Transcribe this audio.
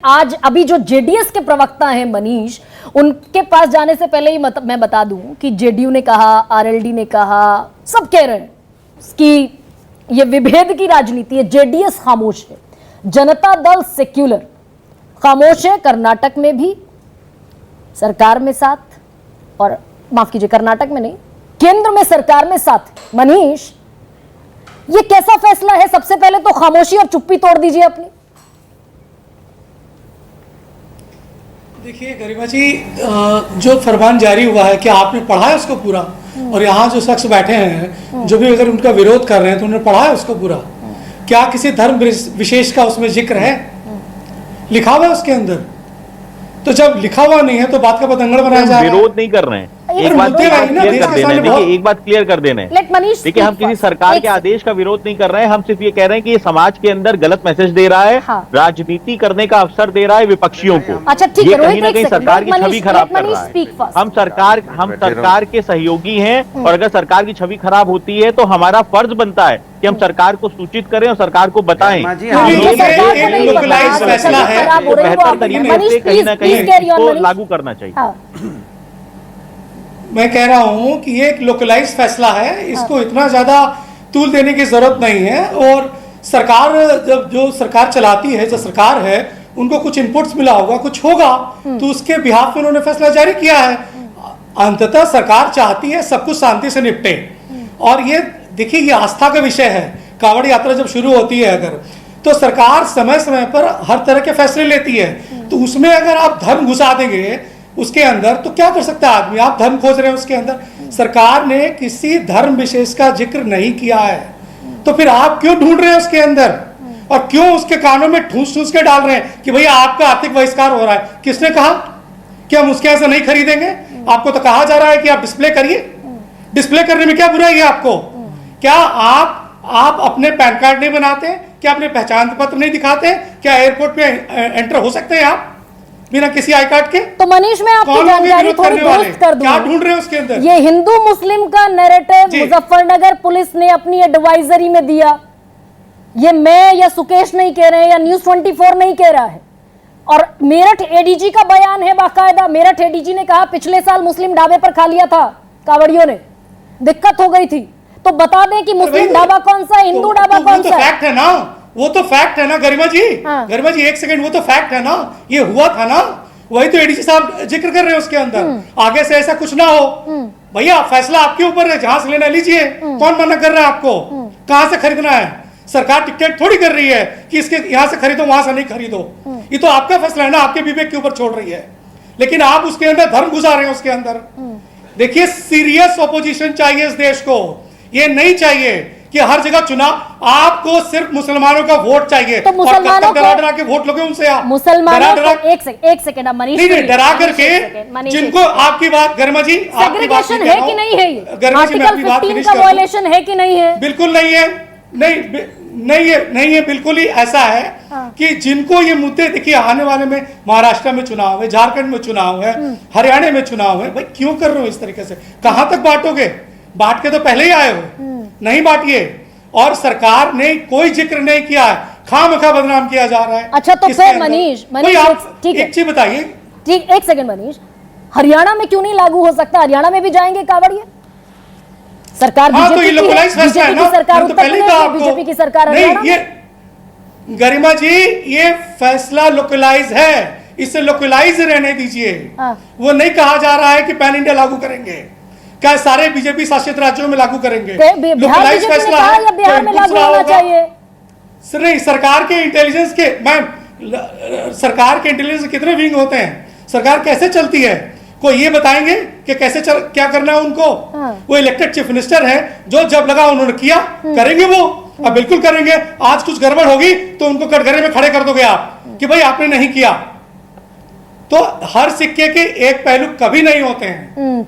आज अभी जो जेडीएस के प्रवक्ता हैं मनीष, उनके पास जाने से पहले ही मैं बता दूं कि जेडीयू ने कहा, आरएलडी ने कहा, सब कह रहे हैं कि ये विभेद की राजनीति है। जेडीएस खामोश है, जनता दल सेक्युलर खामोश है। कर्नाटक में भी सरकार में साथ, और माफ कीजिए कर्नाटक में नहीं, केंद्र में सरकार में साथ। मनीष, ये कैसा फैसला है? सबसे पहले तो खामोशी और चुप्पी तोड़ दीजिए अपनी। देखिए गरिमा जी, जो फरमान जारी हुआ है, क्या आपने पढ़ा है उसको पूरा? और यहाँ जो शख्स बैठे हैं जो भी अगर उनका विरोध कर रहे हैं तो उन्होंने पढ़ा है उसको पूरा? क्या किसी धर्म विशेष का उसमें जिक्र है? लिखा हुआ है उसके अंदर? तो जब लिखा हुआ नहीं है तो बात का बतंगड़ बनाया जा रहा है। विरोध नहीं कर रहे हैं, एक बात क्लियर कर देना है। देखिए एक बात क्लियर कर देना है, देखिए हम किसी सरकार के आदेश का विरोध नहीं कर रहे हैं। हम सिर्फ ये कह रहे हैं कि ये समाज के अंदर गलत मैसेज दे रहा है, राजनीति करने का अवसर दे रहा है विपक्षियों को। अच्छा ठीक है, ये कहीं ना कहीं सरकार की छवि खराब कर रहा है। हम सरकार के सहयोगी हैं, और अगर सरकार की छवि खराब होती है तो हमारा फर्ज बनता है कि हम सरकार को सूचित करें और सरकार को बताएं। बेहतर तरीके से कहीं ना कहीं इसको लागू करना चाहिए। मैं कह रहा हूं कि ये एक लोकलाइज फैसला है, इसको इतना ज्यादा तूल देने की जरूरत नहीं है। और सरकार जब जो सरकार चलाती है, जो सरकार है, उनको कुछ इनपुट्स मिला होगा, कुछ होगा, तो उसके बिहाफ में उन्होंने फैसला जारी किया है। अंततः सरकार चाहती है सब कुछ शांति से निपटे। और ये देखिए, ये आस्था का विषय है। कांवड़ यात्रा जब शुरू होती है अगर, तो सरकार समय समय पर हर तरह के फैसले लेती है। तो उसमें अगर आप धर्म घुसा देंगे उसके अंदर तो क्या कर सकता है आदमी? आप धर्म खोज रहे हैं उसके अंदर। सरकार ने किसी धर्म विशेष का जिक्र नहीं किया है, तो फिर आप क्यों ढूंढ रहे हैं उसके अंदर? और क्यों उसके कानों में ठूस ठूस के डाल रहे हैं कि भैया आपका आर्थिक बहिष्कार हो रहा है? किसने कहा कि हम उसके यहां से नहीं खरीदेंगे? आपको तो कहा जा रहा है कि आप डिस्प्ले करिए। डिस्प्ले करने में क्या बुराई है आपको? क्या आप अपने पैन कार्ड नहीं बनाते? क्या अपने पहचान पत्र नहीं दिखाते? क्या एयरपोर्ट पे एंटर हो सकते हैं आप बिना किसी आई कार्ड के? तो मनीष, मैं आपकी जानकारी थोड़ी दुरुस्त कर दूं। क्या ढूंढ रहे हैं उसके अंदर? ये हिंदू मुस्लिम का नैरेटिव मुजफ्फरनगर पुलिस ने अपनी एडवाइजरी में दिया। ये मैं या सुकेश नहीं कह रहे हैं, या न्यूज 24 नहीं कह रहा है। और मेरठ एडीजी का बयान है बाकायदा। मेरठ एडीजी ने कहा पिछले साल मुस्लिम ढाबे पर खा लिया था कांवड़ियों ने, दिक्कत हो गई थी। तो बता दें कि मुस्लिम ढाबा कौन सा है, हिंदू ढाबा कौन सा है? फैक्ट है ना, वो तो फैक्ट है ना गरिमा जी। गरिमा जी एक सेकंड, वो तो फैक्ट है ना, ये हुआ था ना, वही तो एडीजी साहब जिक्र कर रहे हैं उसके अंदर। आगे से ऐसा कुछ ना हो। भैया फैसला आपके ऊपर है, जहां से लेना लीजिए। कौन मना कर रहा है आपको? कहां से खरीदना है? सरकार टिकट थोड़ी कर रही है कि इसके यहां से खरीदो वहां से नहीं खरीदो। ये तो आपका फैसला है ना, आपके विवेक के ऊपर छोड़ रही है। लेकिन आप उसके अंदर धर्म घुसा रहे हैं उसके अंदर। देखिए सीरियस ऑपोजिशन चाहिए इस देश को। ये नहीं चाहिए कि हर जगह चुनाव आपको सिर्फ मुसलमानों का वोट चाहिए। तो मुसलमानों को डरा के वोट लोगे उनसे आप? मुसलमानों को एक सेकंड मनीष, नहीं डरा करके जिनको आपकी बात गरिमा जी, सेग्रीगेशन है कि नहीं है? ये आर्टिकल 15 का वायलेशन है कि नहीं है? बिल्कुल नहीं है। नहीं है, बिल्कुल ही ऐसा है कि जिनको ये मुद्दे, देखिए आने वाले में महाराष्ट्र में चुनाव है, झारखंड में चुनाव है, हरियाणा में चुनाव है। भाई क्यों कर रहे हो इस तरीके से? कहां तक बांटोगे? बांट के तो पहले ही आए हो, नहीं बांटिए। और सरकार ने कोई जिक्र नहीं किया है, खामखा बदनाम किया जा रहा है। अच्छा तो फिर मनीष ठीक है, एक चीज बताइए। ठीक, एक सेकंड मनीष, हरियाणा में क्यों नहीं लागू हो सकता? हरियाणा में भी जाएंगे कांवड़िए? सरकार बीजेपी की सरकार उत्तर प्रदेश में, बीजेपी की सरकार हरियाणा में। गरिमा जी ये फैसला लोकलाइज है, इसे लोकलाइज रहने दीजिए। वो नहीं कहा जा रहा है कि पैन इंडिया लागू करेंगे। क्या सारे बीजेपी शासित राज्यों में लागू करेंगे? लोकलाइज फैसला है या बिहार में लागू होना चाहिए? नहीं, सरकार के इंटेलिजेंस के, मैम सरकार के इंटेलिजेंस कितने विंग होते हैं? सरकार कैसे चलती है? कोई ये बताएंगे कि कैसे क्या करना है उनको? वो इलेक्टेड चीफ मिनिस्टर है, जो जब लगा उन्होंने किया, करेंगे वो। अब बिल्कुल करेंगे। आज कुछ गड़बड़ होगी तो उनको कटघरे में खड़े कर दोगे आप कि भाई आपने नहीं किया। तो हर सिक्के के एक पहलू कभी नहीं होते हैं।